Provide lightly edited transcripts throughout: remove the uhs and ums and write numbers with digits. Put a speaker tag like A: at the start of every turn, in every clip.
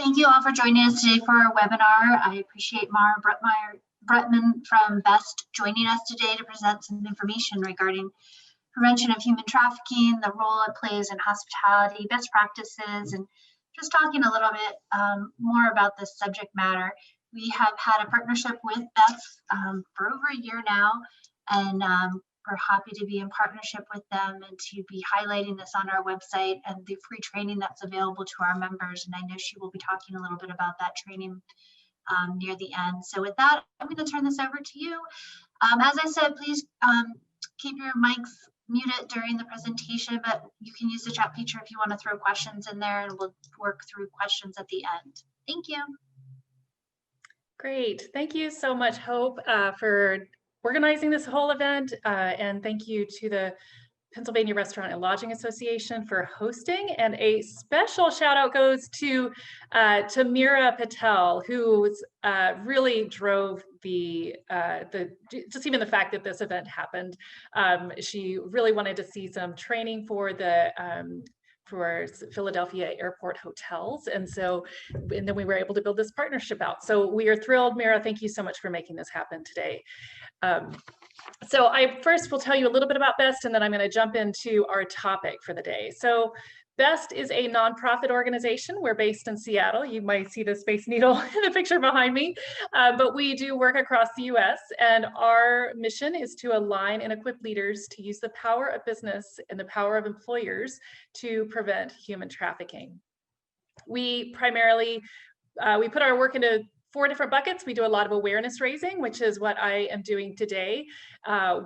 A: Thank you all for joining us today for our webinar. I appreciate Mara Bretman from BEST joining us today to present some information regarding prevention of human trafficking, the role it plays in hospitality, best practices, and just talking a little bit more about this subject matter. We have had a partnership with BEST for over a year now, and we're happy to be in partnership with them and to be highlighting this on our website and the free training that's available to our members. And I know she will be talking a little bit about that training near the end. So with that, I'm going to turn this over to you. As I said, please keep your mics muted during the presentation, but you can use the chat feature if you want to throw questions in there, and we'll work through questions at the end. Thank you.
B: Great. Thank you so much, Hope, for organizing this whole event, and thank you to the Pennsylvania Restaurant and Lodging Association for hosting, and a special shout out goes to Mira Patel, who really drove just even the fact that this event happened. She really wanted to see some training for the for Philadelphia airport hotels. And then we were able to build this partnership out. So we are thrilled. Mira, thank you so much for making this happen today. So I first will tell you a little bit about BEST, and then I'm going to jump into our topic for the day. So BEST is a nonprofit organization. We're based in Seattle. You might see the Space Needle in the picture behind me, but we do work across the US, and our mission is to align and equip leaders to use the power of business and the power of employers to prevent human trafficking. We primarily, we put our work into 4 different buckets. We do a lot of awareness raising, which is what I am doing today.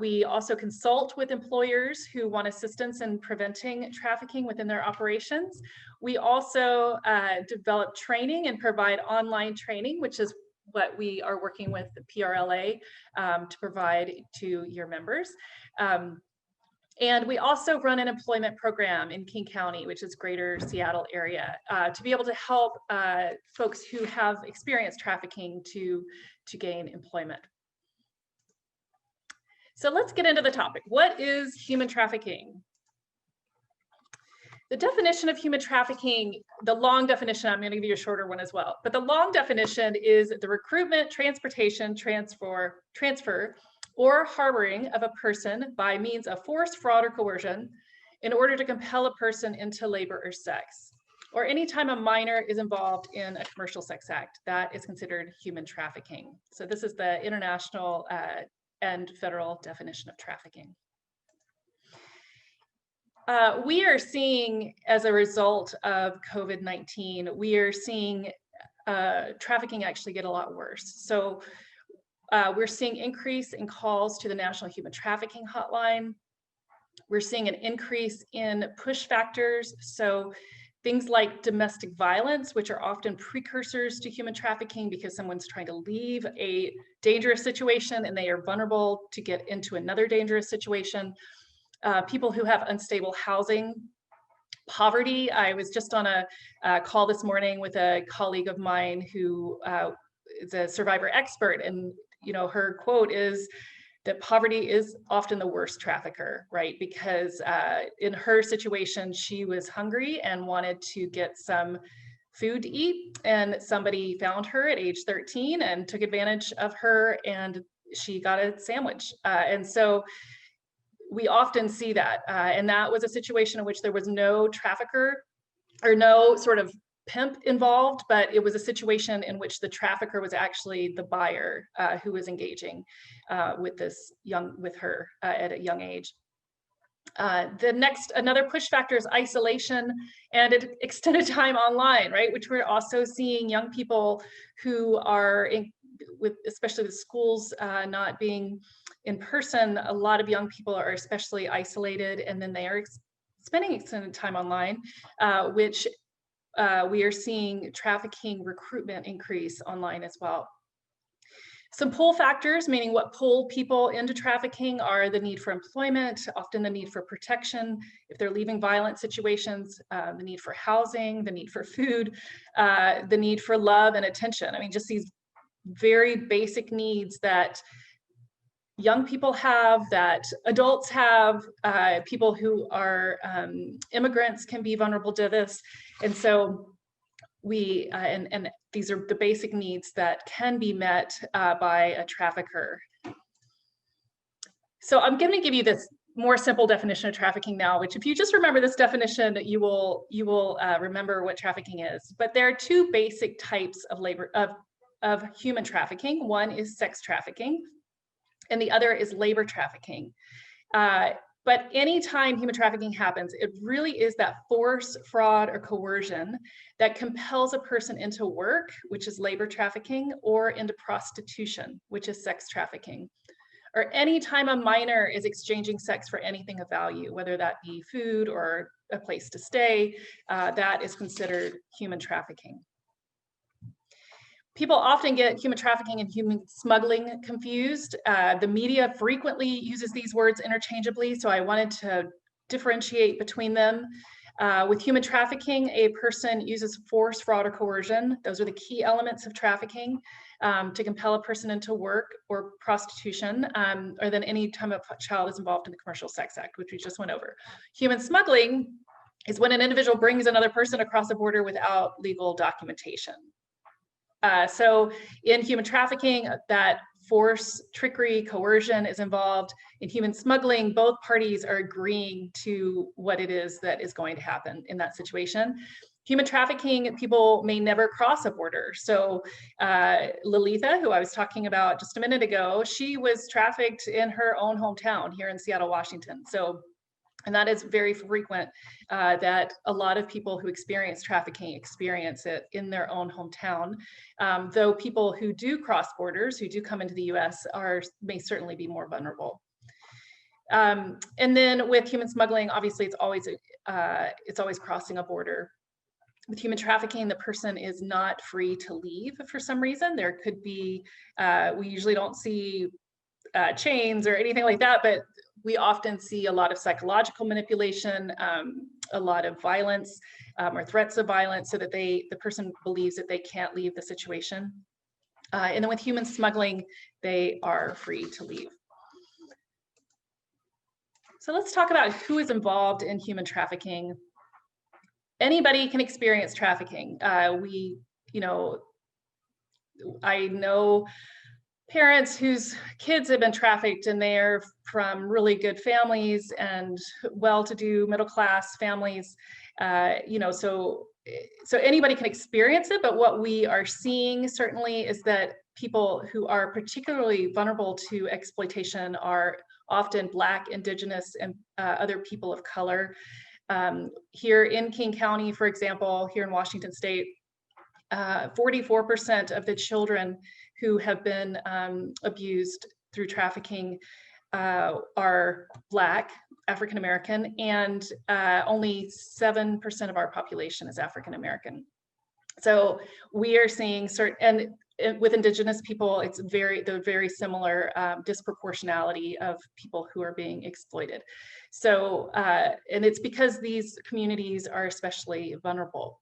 B: We also consult with employers who want assistance in preventing trafficking within their operations. We also develop training and provide online training, which is what we are working with the PRLA to provide to your members. And we also run an employment program in King County, which is greater Seattle area, to be able to help folks who have experienced trafficking to gain employment. So let's get into the topic. What is human trafficking? The definition of human trafficking, the long definition, I'm going to give you a shorter one as well, but the long definition is the recruitment, transportation, transfer, or harboring of a person by means of force, fraud, or coercion in order to compel a person into labor or sex, or anytime a minor is involved in a commercial sex act, that is considered human trafficking. So this is the international and federal definition of trafficking. We are seeing, as a result of COVID-19, we are seeing trafficking actually get a lot worse. So we're seeing increase in calls to the National Human Trafficking Hotline. We're seeing an increase in push factors. So things like domestic violence, which are often precursors to human trafficking because someone's trying to leave a dangerous situation and they are vulnerable to get into another dangerous situation. People who have unstable housing, poverty. I was just on a call this morning with a colleague of mine who is a survivor expert, and her quote is that poverty is often the worst trafficker, right? Because in her situation, she was hungry and wanted to get some food to eat, and somebody found her at age 13 and took advantage of her, and she got a sandwich. And so we often see that, and that was a situation in which there was no trafficker or no sort of pimp involved, but it was a situation in which the trafficker was actually the buyer who was engaging with her at a young age. Another push factor is isolation and extended time online, right? Which we're also seeing young people who are especially with schools not being in person. A lot of young people are especially isolated, and then they are spending extended time online, which we are seeing trafficking recruitment increase online as well. Some pull factors, meaning what pull people into trafficking, are the need for employment, often the need for protection if they're leaving violent situations, the need for housing, the need for food, the need for love and attention. I mean, just these very basic needs that young people have, that adults have, people who are immigrants can be vulnerable to this. And so and these are the basic needs that can be met by a trafficker. So I'm going to give you this more simple definition of trafficking now, which if you just remember this definition, you will remember what trafficking is. But there are two basic types of human trafficking. One is sex trafficking, and the other is labor trafficking. But anytime human trafficking happens, it really is that force, fraud, or coercion that compels a person into work, which is labor trafficking, or into prostitution, which is sex trafficking. Or anytime a minor is exchanging sex for anything of value, whether that be food or a place to stay, that is considered human trafficking. People often get human trafficking and human smuggling confused. The media frequently uses these words interchangeably, so I wanted to differentiate between them. With human trafficking, a person uses force, fraud, or coercion. Those are the key elements of trafficking to compel a person into work or prostitution, or then any time a child is involved in the Commercial Sex Act, which we just went over. Human smuggling is when an individual brings another person across a border without legal documentation. So in human trafficking, that force, trickery, coercion is involved. In human smuggling, both parties are agreeing to what it is that is going to happen in that situation. Human trafficking, people may never cross a border. So Lalitha, who I was talking about just a minute ago, she was trafficked in her own hometown here in Seattle, Washington. And that is very frequent, that a lot of people who experience trafficking experience it in their own hometown. Though people who do cross borders, who do come into the US, may certainly be more vulnerable. And then with human smuggling, obviously it's always crossing a border. With human trafficking, the person is not free to leave for some reason. There could be, we usually don't see chains or anything like that, but we often see a lot of psychological manipulation, a lot of violence or threats of violence, so that the person believes that they can't leave the situation. And then with human smuggling, they are free to leave. So let's talk about who is involved in human trafficking. Anybody can experience trafficking. I know parents whose kids have been trafficked, and they're from really good families and well-to-do middle-class families. So anybody can experience it, but what we are seeing certainly is that people who are particularly vulnerable to exploitation are often Black, Indigenous, and other people of color. Here in King County, for example, here in Washington State, 44% of the children who have been abused through trafficking are Black, African American, and only 7% of our population is African American. So we are seeing certain, and with Indigenous people, it's the very similar disproportionality of people who are being exploited. So, and it's because these communities are especially vulnerable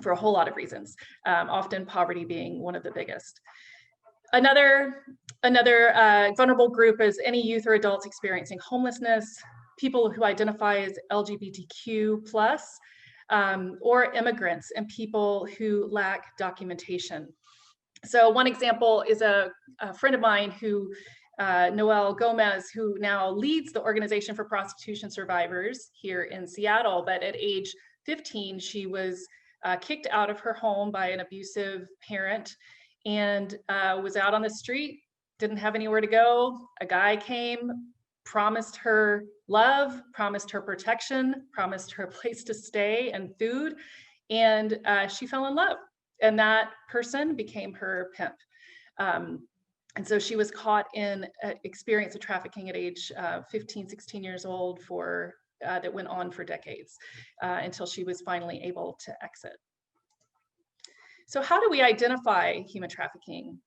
B: for a whole lot of reasons, often poverty being one of the biggest. Another vulnerable group is any youth or adults experiencing homelessness, people who identify as LGBTQ+, or immigrants and people who lack documentation. So one example is a friend of mine who, Noelle Gomez, who now leads the Organization for Prostitution Survivors here in Seattle, but at age 15, she was kicked out of her home by an abusive parent and was out on the street, didn't have anywhere to go. A guy came, promised her love, promised her protection, promised her a place to stay and food, and she fell in love. And that person became her pimp. And so she was caught in experience of trafficking at age 15, 16 years old that went on for decades until she was finally able to exit. So how do we identify human trafficking?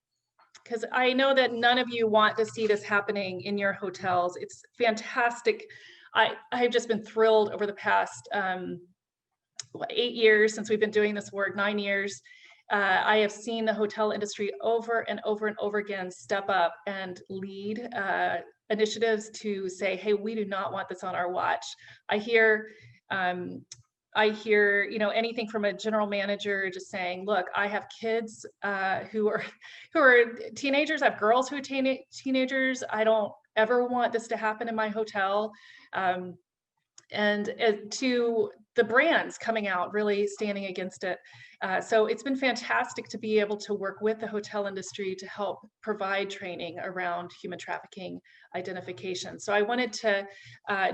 B: Because I know that none of you want to see this happening in your hotels. It's fantastic. I've just been thrilled over the past 8 years since we've been doing this work, 9 years. I have seen the hotel industry over and over and over again step up and lead initiatives to say, hey, we do not want this on our watch. I hear I hear, you know, anything from a general manager just saying, look, I have kids who are teenagers. I have girls who are teenagers. I don't ever want this to happen in my hotel. And to the brands coming out, really standing against it. So it's been fantastic to be able to work with the hotel industry to help provide training around human trafficking identification. So I wanted to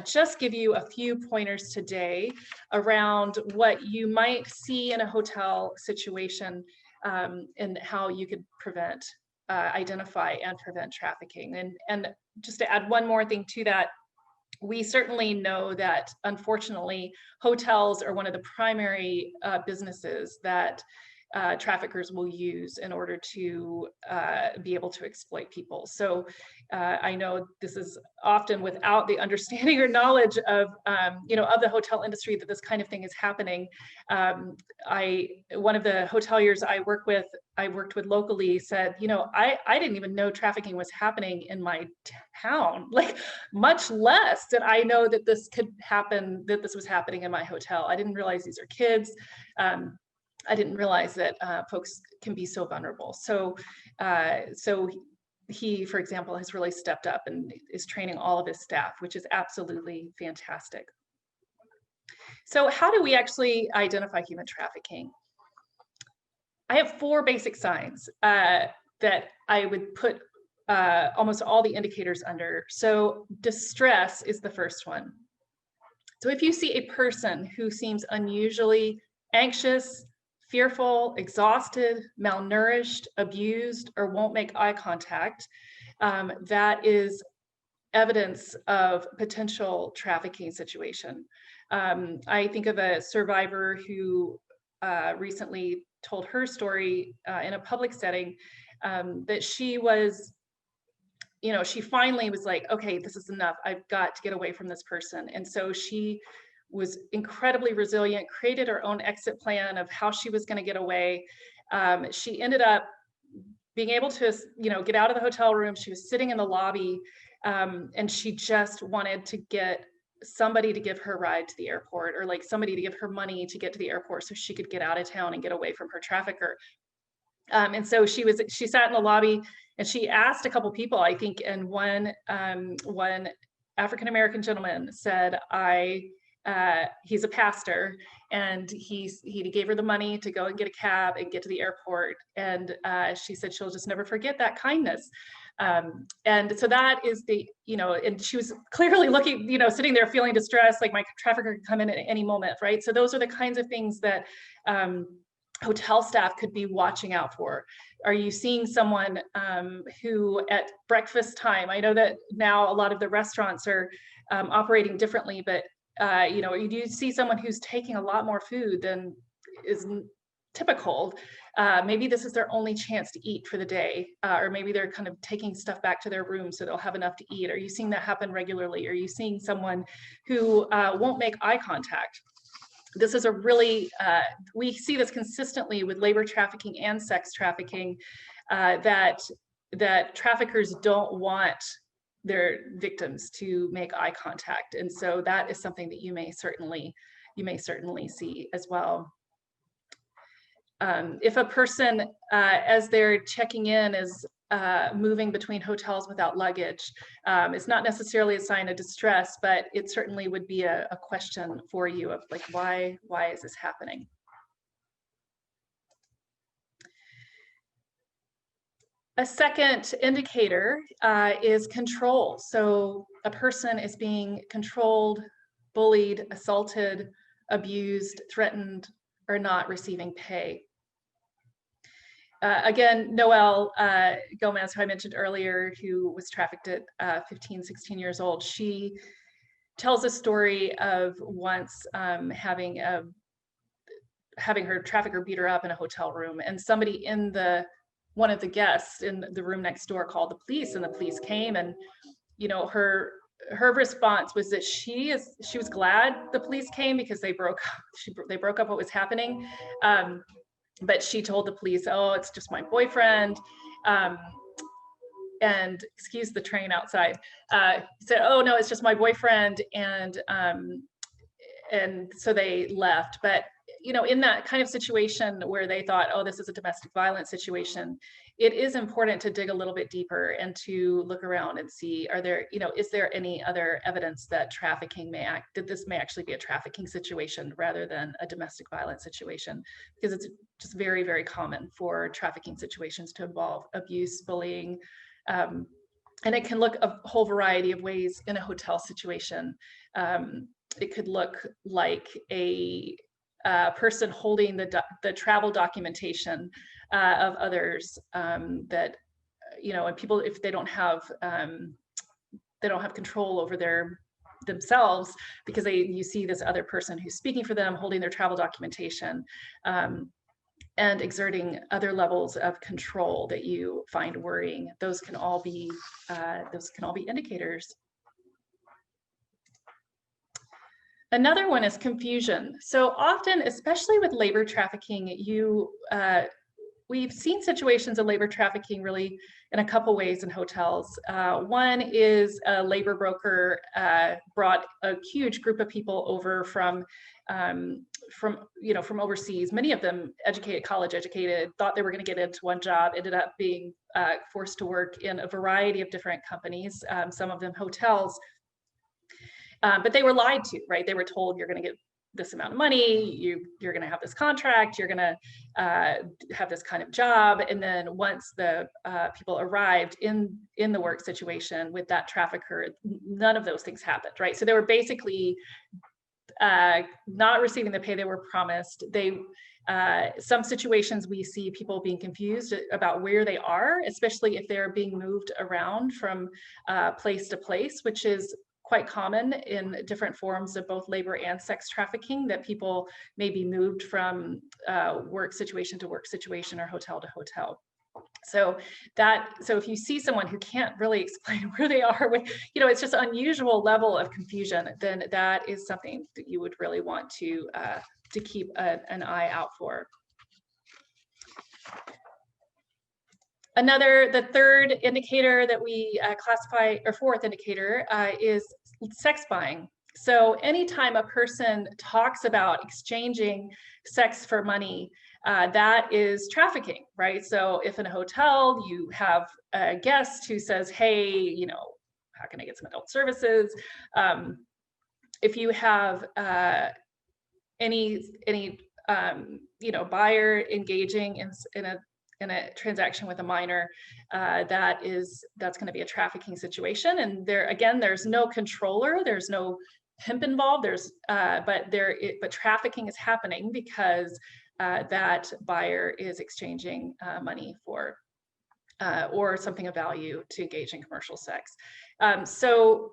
B: just give you a few pointers today around what you might see in a hotel situation, and how you could prevent, identify and prevent trafficking. And just to add one more thing to that, we certainly know that, unfortunately, hotels are one of the primary businesses that traffickers will use in order to be able to exploit people. So I know this is often without the understanding or knowledge of, you know, of the hotel industry that this kind of thing is happening. One of the hoteliers I worked with locally said, you know, I didn't even know trafficking was happening in my town, like much less did I know that this could happen, that this was happening in my hotel. I didn't realize these are kids. I didn't realize that folks can be so vulnerable. So, he, for example, has really stepped up and is training all of his staff, which is absolutely fantastic. So how do we actually identify human trafficking? I have 4 basic signs that I would put almost all the indicators under. So distress is the first one. So if you see a person who seems unusually anxious, fearful, exhausted, malnourished, abused, or won't make eye contact, that is evidence of potential trafficking situation. I think of a survivor who recently told her story in a public setting, that she was, you know, she finally was like, okay, this is enough. I've got to get away from this person. And so she was incredibly resilient, created her own exit plan of how she was going to get away. She ended up being able to, you know, get out of the hotel room. She was sitting in the lobby, and she just wanted to get somebody to give her a ride to the airport, or like somebody to give her money to get to the airport so she could get out of town and get away from her trafficker. And so she sat in the lobby and she asked a couple people, I think, and one African-American gentleman said, he's a pastor, and he gave her the money to go and get a cab and get to the airport. And she said she'll just never forget that kindness. And so that is the, you know, and she was clearly looking, you know, sitting there feeling distressed, like my trafficker could come in at any moment, right? So those are the kinds of things that hotel staff could be watching out for. Are you seeing someone who at breakfast time, I know that now a lot of the restaurants are operating differently, but you know, you see someone who's taking a lot more food than is typical. Maybe this is their only chance to eat for the day, or maybe they're kind of taking stuff back to their room so they'll have enough to eat. Are you seeing that happen regularly? Are you seeing someone who won't make eye contact? This is a really, we see this consistently with labor trafficking and sex trafficking, that traffickers don't want their victims to make eye contact. And so that is something that you may certainly see as well. If a person, as they're checking in, is moving between hotels without luggage, it's not necessarily a sign of distress, but it certainly would be a question for you of like, why is this happening? A second indicator is control. So a person is being controlled, bullied, assaulted, abused, threatened, or not receiving pay. Again, Noelle Gomez, who I mentioned earlier, who was trafficked at 15, 16 years old, she tells a story of once having her trafficker beat her up in a hotel room, and somebody in one of the guests in the room next door called the police, and the police came, and you know, her response was that she was glad the police came because they broke up what was happening. But she told the police, oh, it's just my boyfriend. And excuse the train outside. Said, oh no, it's just my boyfriend. And and so they left. But you know, in that kind of situation where they thought, oh, this is a domestic violence situation, it is important to dig a little bit deeper and to look around and see, are there, you know, is there any other evidence that this may actually be a trafficking situation rather than a domestic violence situation? Because it's just very, very common for trafficking situations to involve abuse, bullying, and it can look a whole variety of ways in a hotel situation. It could look like a person holding the travel documentation of others, that, you know, and people, if they don't have control over themselves, because you see this other person who's speaking for them, holding their travel documentation, and exerting other levels of control that you find worrying. Those can all be indicators. Another one is confusion. So often, especially with labor trafficking, we've seen situations of labor trafficking really in a couple ways in hotels. One is a labor broker brought a huge group of people over from overseas. Many of them college educated, thought they were going to get into one job, ended up being forced to work in a variety of different companies, some of them hotels. But they were lied to, right? They were told, you're going to get this amount of money, you're going to have this contract, you're going to have this kind of job. And then once the people arrived in the work situation with that trafficker, none of those things happened, right? So they were basically not receiving the pay they were promised. Some situations we see people being confused about where they are, especially if they're being moved around from place to place, which is quite common in different forms of both labor and sex trafficking, that people may be moved from work situation to work situation or hotel to hotel. So if you see someone who can't really explain where they are, it's just an unusual level of confusion, then that is something that you would really want to keep an eye out for. The third indicator that we classify, or fourth indicator, is sex buying. So anytime a person talks about exchanging sex for money, that is trafficking, right? So if in a hotel you have a guest who says, hey, how can I get some adult services? If you have any buyer engaging in a transaction with a minor, that's going to be a trafficking situation. And there's no controller, there's no pimp involved. But trafficking is happening because that buyer is exchanging money for or something of value to engage in commercial sex. So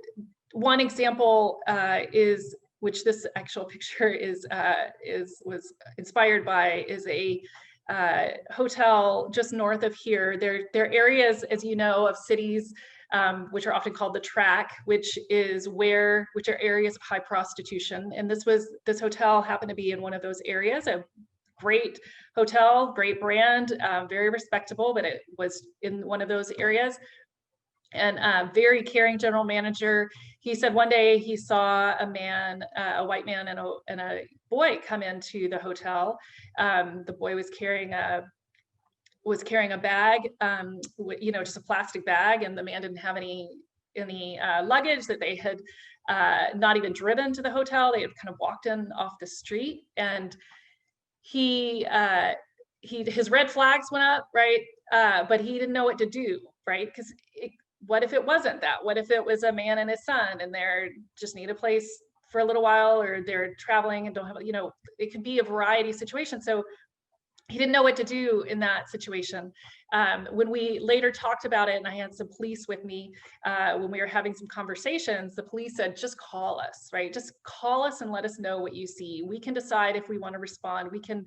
B: one example is, which this actual picture was inspired by, is a hotel just north of here. There are areas, as you know, of cities which are often called the track, which are areas of high prostitution. And this hotel happened to be in one of those areas. A great hotel, great brand, very respectable, but it was in one of those areas. And very caring general manager. He said one day he saw a white man and a boy come into the hotel. The boy was carrying a bag, just a plastic bag, and the man didn't have any luggage, that they had not even driven to the hotel. They had kind of walked in off the street, and his red flags went up, right? But he didn't know what to do, right? Because what if it wasn't that? What if it was a man and his son, and they're just need a place for a little while, or they're traveling and don't have, it could be a variety of situations. So he didn't know what to do in that situation. When we later talked about it, and I had some police with me, when we were having some conversations, the police said, just call us, right? Just call us and let us know what you see. We can decide if we want to respond. We can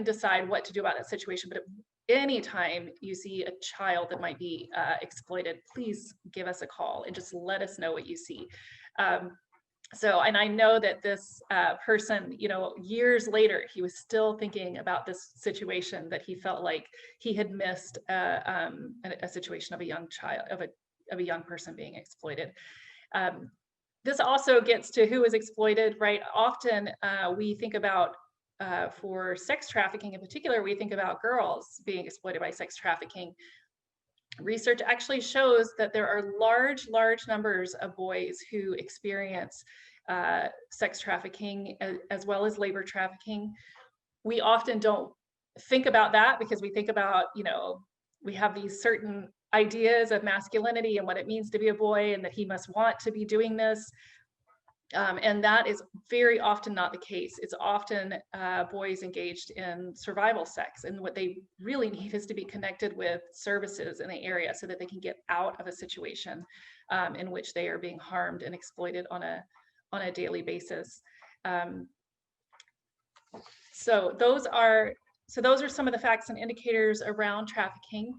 B: decide what to do about that situation. But anytime you see a child that might be exploited, please give us a call and just let us know what you see. And I know that this person, years later, he was still thinking about this situation, that he felt like he had missed a situation of a young child, of a young person being exploited. this also gets to who is exploited, right? Often we think about, for sex trafficking in particular, we think about girls being exploited by sex trafficking. Research actually shows that there are large numbers of boys who experience sex trafficking as well as labor trafficking. We often don't think about that because we think about, we have these certain ideas of masculinity and what it means to be a boy and that he must want to be doing this. And that is very often not the case. It's often boys engaged in survival sex, and what they really need is to be connected with services in the area so that they can get out of a situation in which they are being harmed and exploited on a daily basis. So those are some of the facts and indicators around trafficking.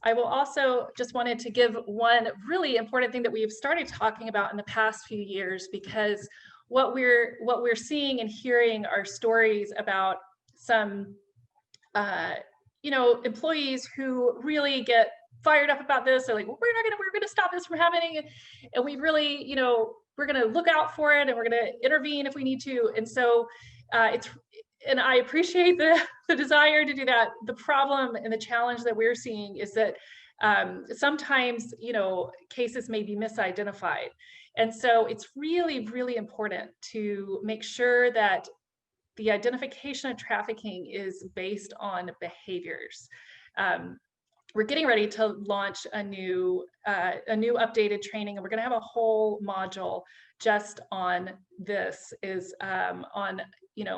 B: I will also just wanted to give one really important thing that we've started talking about in the past few years, because what we're seeing and hearing are stories about some employees who really get fired up about this. They're like, well, we're gonna stop this from happening, and we really, we're gonna look out for it, and we're gonna intervene if we need to. And so and I appreciate the desire to do that. The problem and the challenge that we're seeing is that sometimes, cases may be misidentified. And so it's really, really important to make sure that the identification of trafficking is based on behaviors. We're getting ready to launch a new updated training, and we're going to have a whole module just on this, is on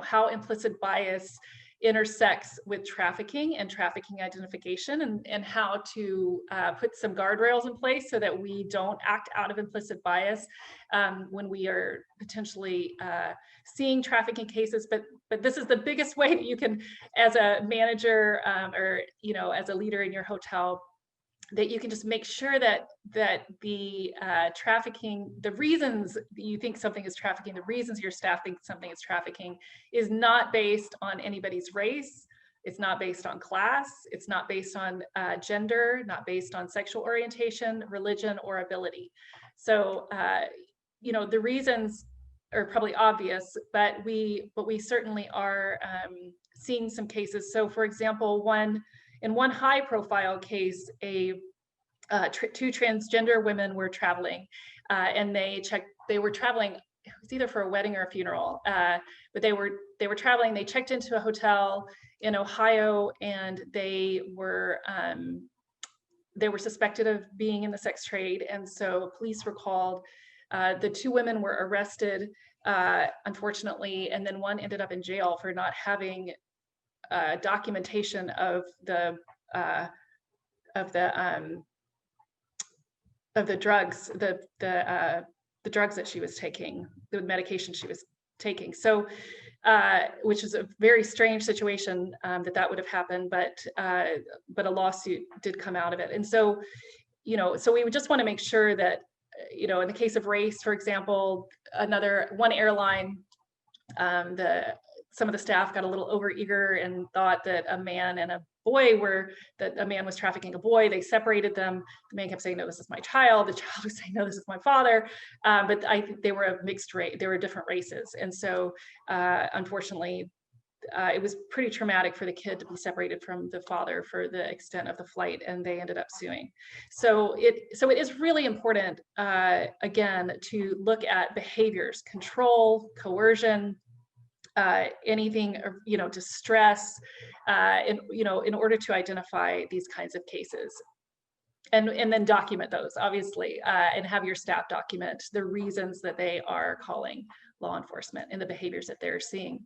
B: how implicit bias intersects with trafficking and trafficking identification, and how to put some guardrails in place so that we don't act out of implicit bias when we are potentially seeing trafficking cases. But this is the biggest way that you can, as a manager or as a leader in your hotel, that you can just make sure that the trafficking, the reasons you think something is trafficking, the reasons your staff think something is trafficking, is not based on anybody's race. It's not based on class. It's not based on gender, not based on sexual orientation, religion, or ability. So, the reasons are probably obvious, but we certainly are seeing some cases. So, for example, in one high-profile case, two transgender women were traveling, and they were traveling. It was either for a wedding or a funeral, but they were traveling. They checked into a hotel in Ohio, and they were suspected of being in the sex trade, and so police were called. The two women were arrested, unfortunately, and then one ended up in jail for not having documentation of the drugs, the drugs that she was taking, the medication she was taking. So, which is a very strange situation that would have happened, but a lawsuit did come out of it. And so, so we would just want to make sure that, in the case of race, for example, one airline, some of the staff got a little overeager and thought that a man and a boy that a man was trafficking a boy. They separated them. The man kept saying, no, this is my child. The child was saying, no, this is my father. But I think they were a mixed race. They were different races. And so, unfortunately, it was pretty traumatic for the kid to be separated from the father for the extent of the flight, and they ended up suing. So it is really important, again, to look at behaviors, control, coercion, anything, distress, in order to identify these kinds of cases, and then document those, obviously, and have your staff document the reasons that they are calling law enforcement and the behaviors that they're seeing.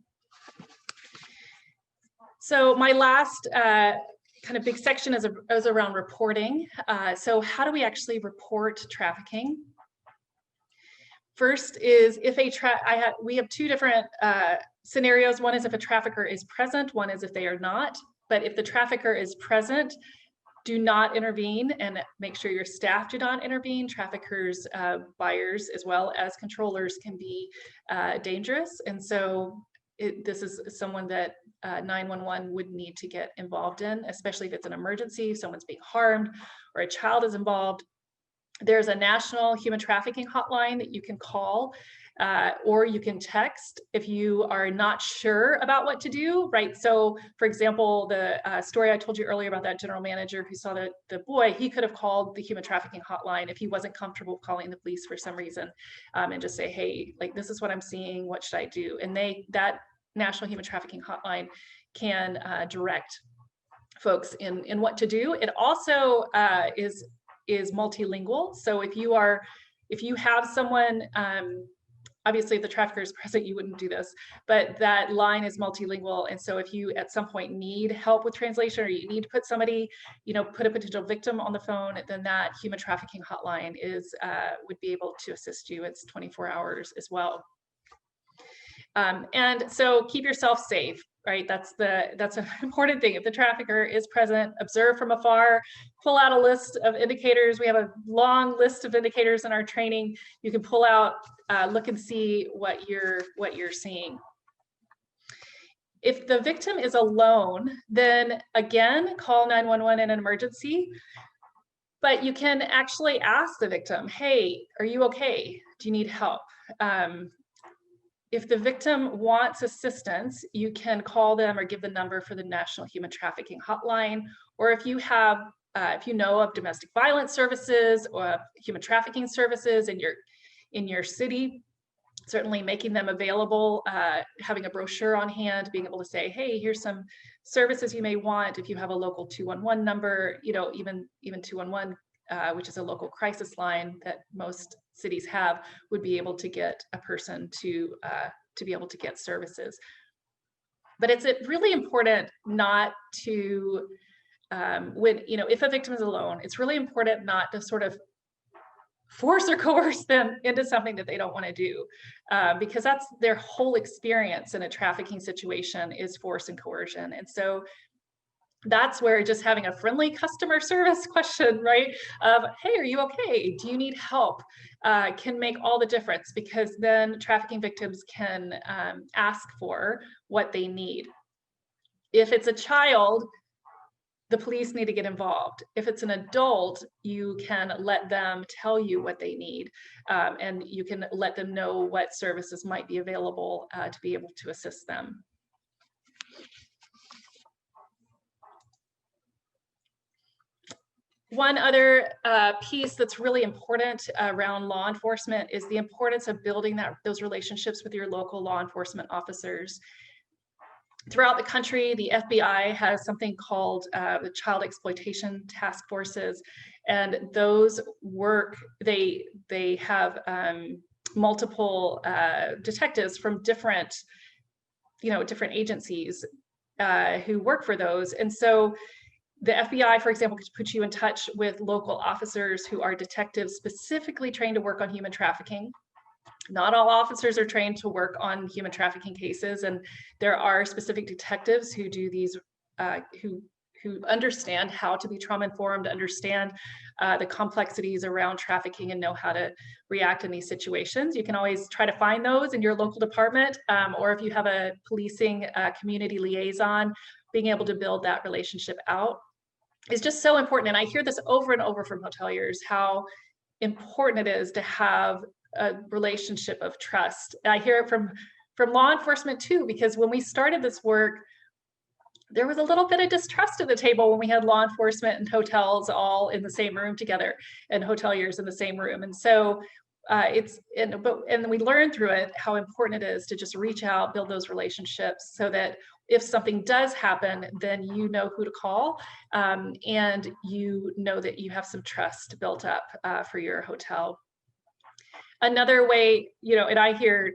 B: So my last kind of big section is around reporting. So how do we actually report trafficking? First is if we have two different scenarios. One is if a trafficker is present, one is if they are not. But if the trafficker is present, do not intervene, and make sure your staff do not intervene. Traffickers, buyers, as well as controllers can be dangerous. And so this is someone that 911 would need to get involved in, especially if it's an emergency, if someone's being harmed or a child is involved. There's a national human trafficking hotline that you can call, or you can text if you are not sure about what to do, right? So for example, the story I told you earlier about that general manager who saw the boy, he could have called the human trafficking hotline if he wasn't comfortable calling the police for some reason, and just say, hey, like, this is what I'm seeing, what should I do? And that national human trafficking hotline can direct folks in what to do. It also is multilingual. So if you have someone, obviously if the trafficker is present, you wouldn't do this, but that line is multilingual. And so if you at some point need help with translation, or you need to put somebody, put a potential victim on the phone, then that human trafficking hotline would be able to assist you. It's 24 hours as well. And so keep yourself safe, right? That's an important thing. If the trafficker is present, observe from afar, pull out a list of indicators. We have a long list of indicators in our training. You can pull out, look and see what you're seeing. If the victim is alone, then again, call 911 in an emergency. But you can actually ask the victim, hey, are you okay? Do you need help? If the victim wants assistance, you can call them or give the number for the National Human Trafficking Hotline. Or if you know of domestic violence services or human trafficking services in your city, certainly making them available, having a brochure on hand, being able to say, hey, here's some services you may want. If you have a local 211 number, even 211, which is a local crisis line that most cities have, would be able to get a person to be able to get services. But it's really important not to, if a victim is alone, it's really important not to sort of force or coerce them into something that they don't want to do, because that's their whole experience in a trafficking situation is force and coercion. And so that's where just having a friendly customer service question, right, of, hey, are you okay? Do you need help? Can make all the difference, because then trafficking victims can ask for what they need. If it's a child, the police need to get involved. If it's an adult, you can let them tell you what they need, and you can let them know what services might be available to be able to assist them. One other piece that's really important around law enforcement is the importance of building those relationships with your local law enforcement officers. Throughout the country, the FBI has something called the Child Exploitation Task Forces, and those they have multiple detectives from different agencies who work for those. And so the FBI, for example, could put you in touch with local officers who are detectives specifically trained to work on human trafficking. Not all officers are trained to work on human trafficking cases, and there are specific detectives who do these, who understand how to be trauma-informed, understand the complexities around trafficking, and know how to react in these situations. You can always try to find those in your local department, or if you have a policing community liaison, being able to build that relationship out is just so important. And I hear this over and over from hoteliers, how important it is to have a relationship of trust. And I hear it from law enforcement too, because when we started this work, there was a little bit of distrust at the table when we had law enforcement and hotels all in the same room together, and hoteliers in the same room. And so and we learned through it how important it is to just reach out, build those relationships, so that if something does happen, then you know who to call, and you know that you have some trust built up for your hotel. Another way, and I hear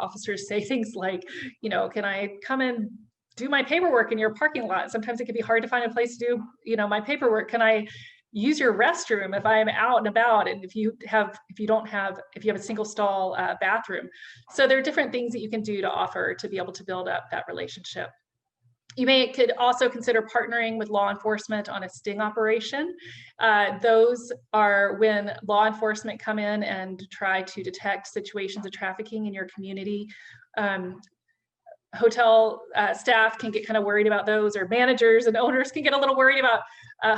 B: officers say things like, can I come and do my paperwork in your parking lot? Sometimes it can be hard to find a place to do, my paperwork. Can I use your restroom if I'm out and about, and if you have a single stall bathroom? So there are different things that you can do to offer to be able to build up that relationship. You could also consider partnering with law enforcement on a sting operation. Those are when law enforcement come in and try to detect situations of trafficking in your community. hotel staff can get kind of worried about those, or managers and owners can get a little worried about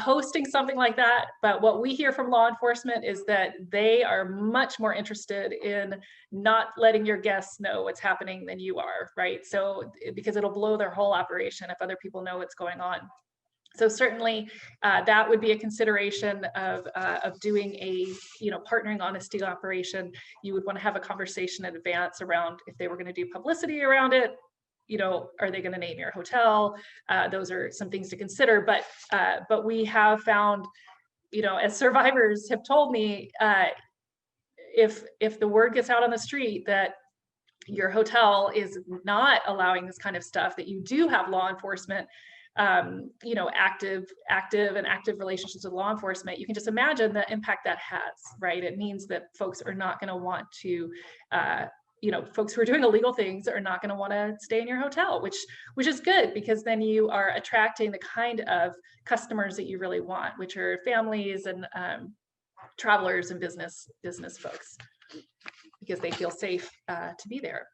B: hosting something like that. But what we hear from law enforcement is that they are much more interested in not letting your guests know what's happening than you are, right? So because it'll blow their whole operation if other people know what's going on. So certainly that would be a consideration of doing a, partnering on a sting operation. You would want to have a conversation in advance around if they were going to do publicity around it. Are they going to name your hotel? Those are some things to consider. But we have found, as survivors have told me, if the word gets out on the street that your hotel is not allowing this kind of stuff, that you do have law enforcement, active relationships with law enforcement, you can just imagine the impact that has, right? It means that folks are not going to want to, folks who are doing illegal things are not going to want to stay in your hotel, which is good, because then you are attracting the kind of customers that you really want, which are families and travelers and business folks, because they feel safe to be there.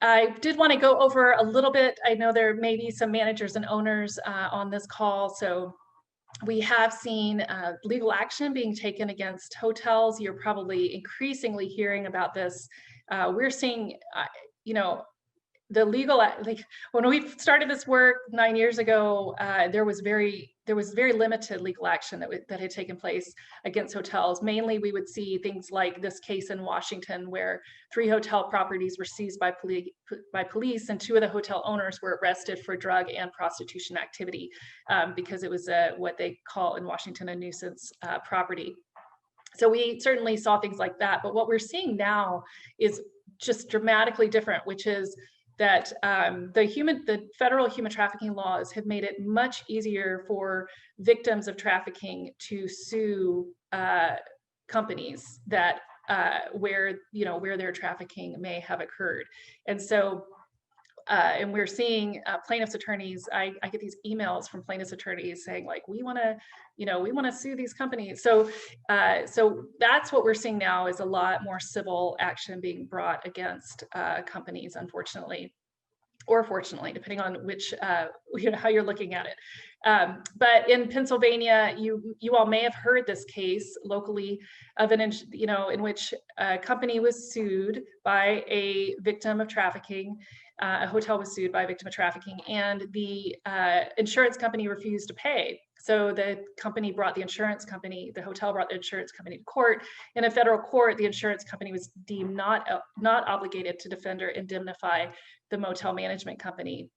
B: I did want to go over a little bit. I know there may be some managers and owners on this call. So we have seen legal action being taken against hotels. You're probably increasingly hearing about this. We're seeing, the legal, like when we started this work 9 years ago, there was very limited legal action that had taken place against hotels. Mainly, we would see things like this case in Washington, where 3 hotel properties were seized by police, and 2 of the hotel owners were arrested for drug and prostitution activity because it was what they call in Washington a nuisance property. So we certainly saw things like that. But what we're seeing now is just dramatically different, which is that the federal human trafficking laws have made it much easier for victims of trafficking to sue companies that where their trafficking may have occurred. And so and we're seeing plaintiffs' attorneys. I get these emails from plaintiffs' attorneys saying, like, we want to sue these companies. So that's what we're seeing now, is a lot more civil action being brought against companies, unfortunately, or fortunately, depending on which how you're looking at it. But in Pennsylvania, you all may have heard this case locally of in which a company was sued by a victim of trafficking. A hotel was sued by a victim of trafficking, and the insurance company refused to pay. So the company brought the hotel brought the insurance company to court. In a federal court, the insurance company was deemed not obligated to defend or indemnify the motel management company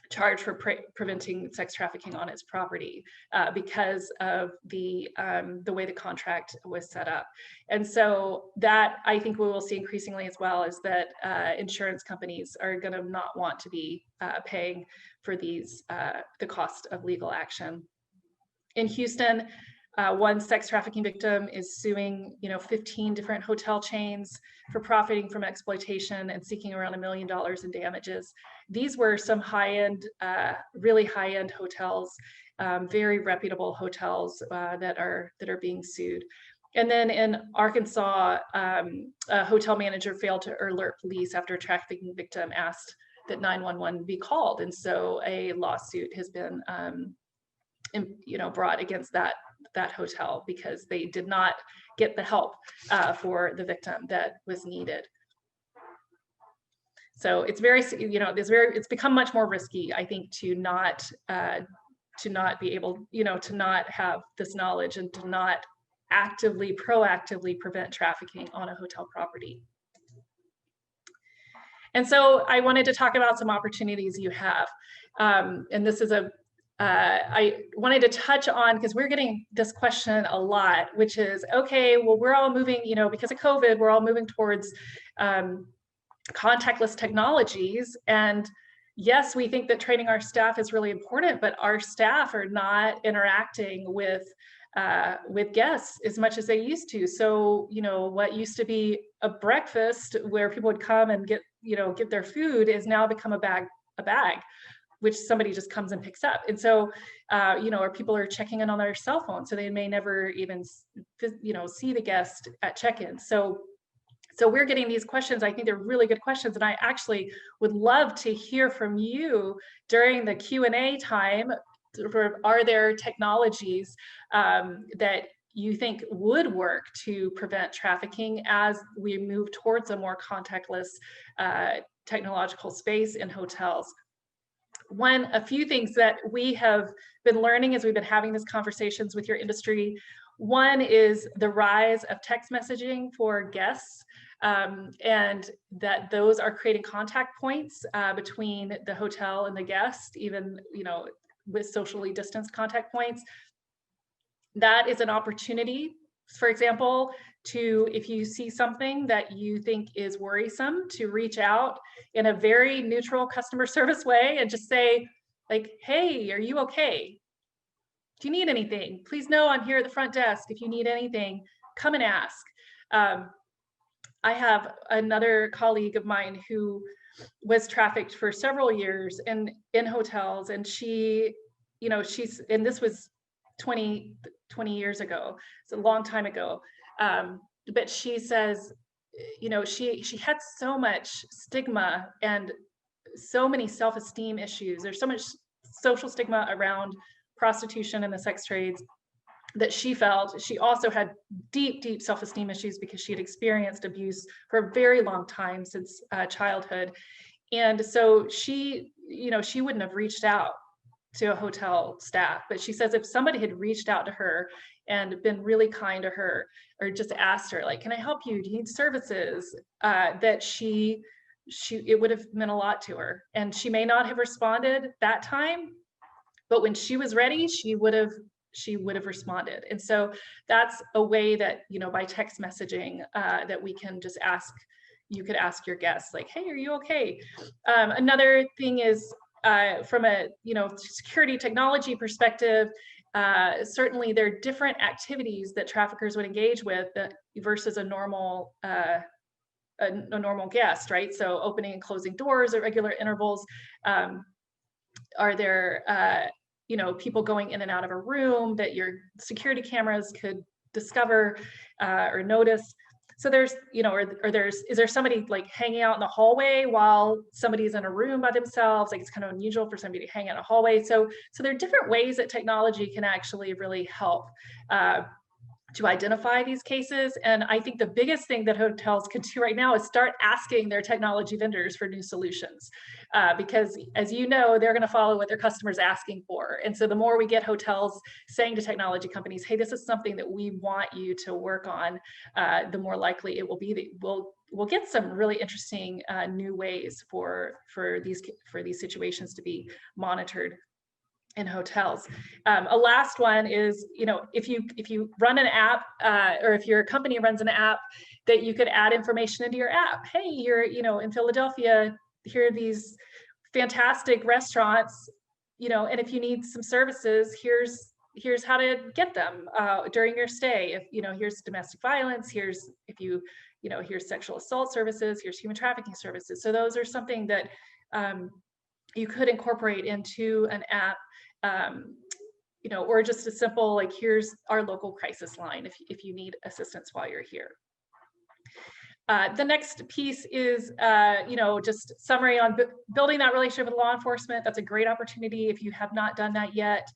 B: charged for preventing sex trafficking on its property because of the way the contract was set up. And so that, I think we will see increasingly as well, is that insurance companies are going to not want to be paying for these the cost of legal action. In Houston, one sex trafficking victim is suing 15 different hotel chains for profiting from exploitation and seeking around $1 million in damages. These were some high-end, really high-end hotels, very reputable hotels that are being sued. And then in Arkansas, a hotel manager failed to alert police after a trafficking victim asked that 911 be called, and so a lawsuit has been brought against that hotel because they did not get the help for the victim that was needed. So it's it's become much more risky, I think, to not be able, to not have this knowledge and to not proactively prevent trafficking on a hotel property. And so I wanted to talk about some opportunities you have. And this is I wanted to touch on, because we're getting this question a lot, which is, okay, well, we're all moving, because of COVID, we're all moving towards contactless technologies. And yes, we think that training our staff is really important, but our staff are not interacting with guests as much as they used to. So, what used to be a breakfast where people would come and get their food is now become a bag, which somebody just comes and picks up. And so, or people are checking in on their cell phone, so they may never even, see the guest at check-in. So So we're getting these questions. I think they're really good questions, and I actually would love to hear from you during the Q&A time. Are there technologies that you think would work to prevent trafficking as we move towards a more contactless technological space in hotels? A few things that we have been learning as we've been having these conversations with your industry. One is the rise of text messaging for guests, and that those are creating contact points between the hotel and the guest, even, you know, with socially distanced contact points. That is an opportunity, for example, to, if you see something that you think is worrisome, to reach out in a very neutral customer service way and just say, like, hey, are you okay? Do you need anything? Please know I'm here at the front desk. If you need anything, come and ask. I have another colleague of mine who was trafficked for several years in hotels, and she, you know, and this was 20 years ago. It's a long time ago. But she says, you know, she had so much stigma and so many self-esteem issues. There's so much social stigma around prostitution and the sex trades that she felt. She also had deep self-esteem issues because she had experienced abuse for a very long time, since childhood. And so she, you know, she wouldn't have reached out to a hotel staff, but she says if somebody had reached out to her and been really kind to her, or just asked her, like, can I help you? Do you need services? That it would have meant a lot to her. And she may not have responded that time, but when she was ready, she would have responded. And so that's a way that, you know, by text messaging, that we can just ask, you could ask your guests, like, hey, are you okay? Another thing is, from a, you know, security technology perspective, certainly there are different activities that traffickers would engage with versus a normal guest, right? So opening and closing doors at regular intervals. Are there you know, people going in and out of a room that your security cameras could discover or notice? So there's, you know, is there somebody like hanging out in the hallway while somebody's in a room by themselves? Like, it's kind of unusual for somebody to hang out in a hallway. So there are different ways that technology can actually really help to identify these cases. And I think the biggest thing that hotels can do right now is start asking their technology vendors for new solutions, because, as you know, they're going to follow what their customers asking for. And so the more we get hotels saying to technology companies, hey, this is something that we want you to work on, the more likely it will be that we'll get some really interesting new ways for these situations to be monitored in hotels. A last one is, you know, if you run an app, or if your company runs an app, that you could add information into your app. Hey, you're, you know, in Philadelphia, here are these fantastic restaurants, you know, and if you need some services, here's how to get them during your stay. If, you know, here's domestic violence, here's, if you know, here's sexual assault services, here's human trafficking services. So those are something that you could incorporate into an app, you know, or just a simple, like, here's our local crisis line if you need assistance while you're here. The next piece is, you know, just summary on building that relationship with law enforcement. That's a great opportunity if you have not done that yet.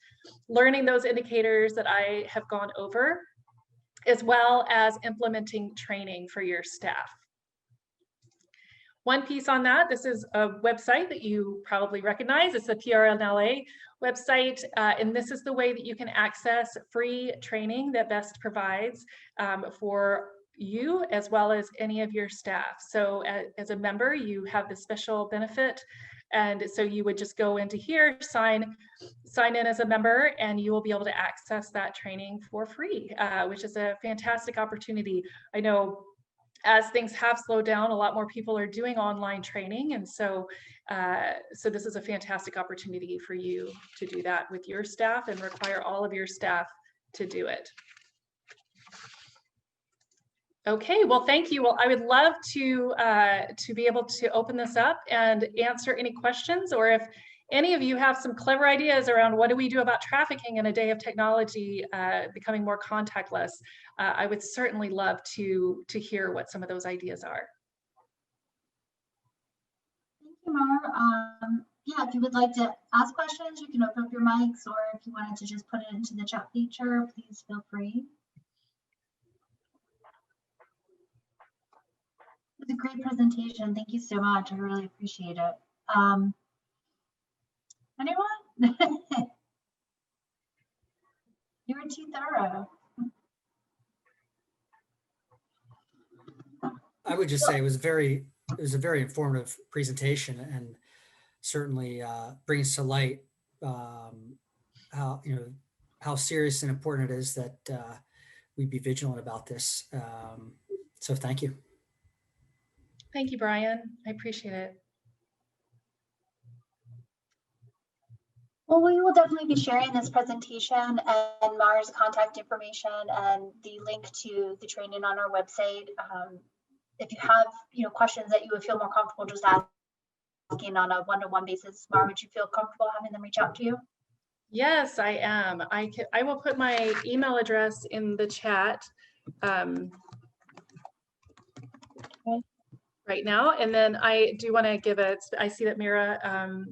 B: Learning those indicators that I have gone over, as well as implementing training for your staff. One piece on that, this is a website that you probably recognize. It's the PRNLA website, and this is the way that you can access free training that BEST provides for you as well as any of your staff. So as a member, you have this special benefit, and so you would just go into here, sign in as a member, and you will be able to access that training for free, which is a fantastic opportunity. I know as things have slowed down, a lot more people are doing online training. And so, so this is a fantastic opportunity for you to do that with your staff and require all of your staff to do it. Okay, well, thank you. Well, I would love to be able to open this up and answer any questions, or any of you have some clever ideas around what do we do about trafficking in a day of technology becoming more contactless, I would certainly love to hear what some of those ideas are.
A: Thank you, Mar. Yeah, if you would like to ask questions, you can open up your mics, or if you wanted to just put it into the chat feature, please feel free. It was a great presentation. Thank you so much. I really appreciate it. Anyone? You were too thorough.
C: I would just say it was a very informative presentation, and certainly brings to light how serious and important it is that we be vigilant about this. So thank you.
B: Thank you, Brian. I appreciate it.
A: Well, we will definitely be sharing this presentation and Mar's contact information and the link to the training on our website. If you have questions that you would feel more comfortable just asking on a one-to-one basis, Mar, would you feel comfortable having them reach out to you?
B: Yes, I am. I will put my email address in the chat right now, and then I do want to give I see that Mira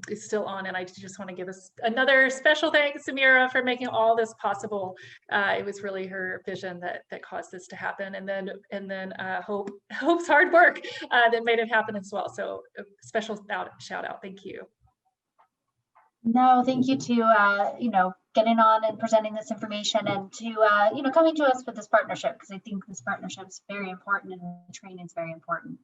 B: is still on, and I just want to give us another special thanks to Mira for making all this possible. It was really her vision that caused this to happen, and then Hope's hard work that made it happen as well. So a special shout out. Thank you.
A: No, thank you to getting on and presenting this information, and to coming to us with this partnership, because I think this partnership is very important and the training is very important.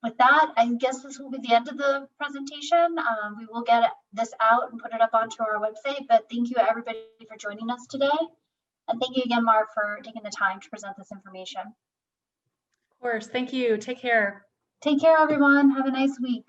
A: With that, I guess this will be the end of the presentation. We will get this out and put it up onto our website, but thank you everybody for joining us today. And thank you again, Mark, for taking the time to present this information.
B: Of course, thank you. Take care.
A: Take care, everyone. Have a nice week.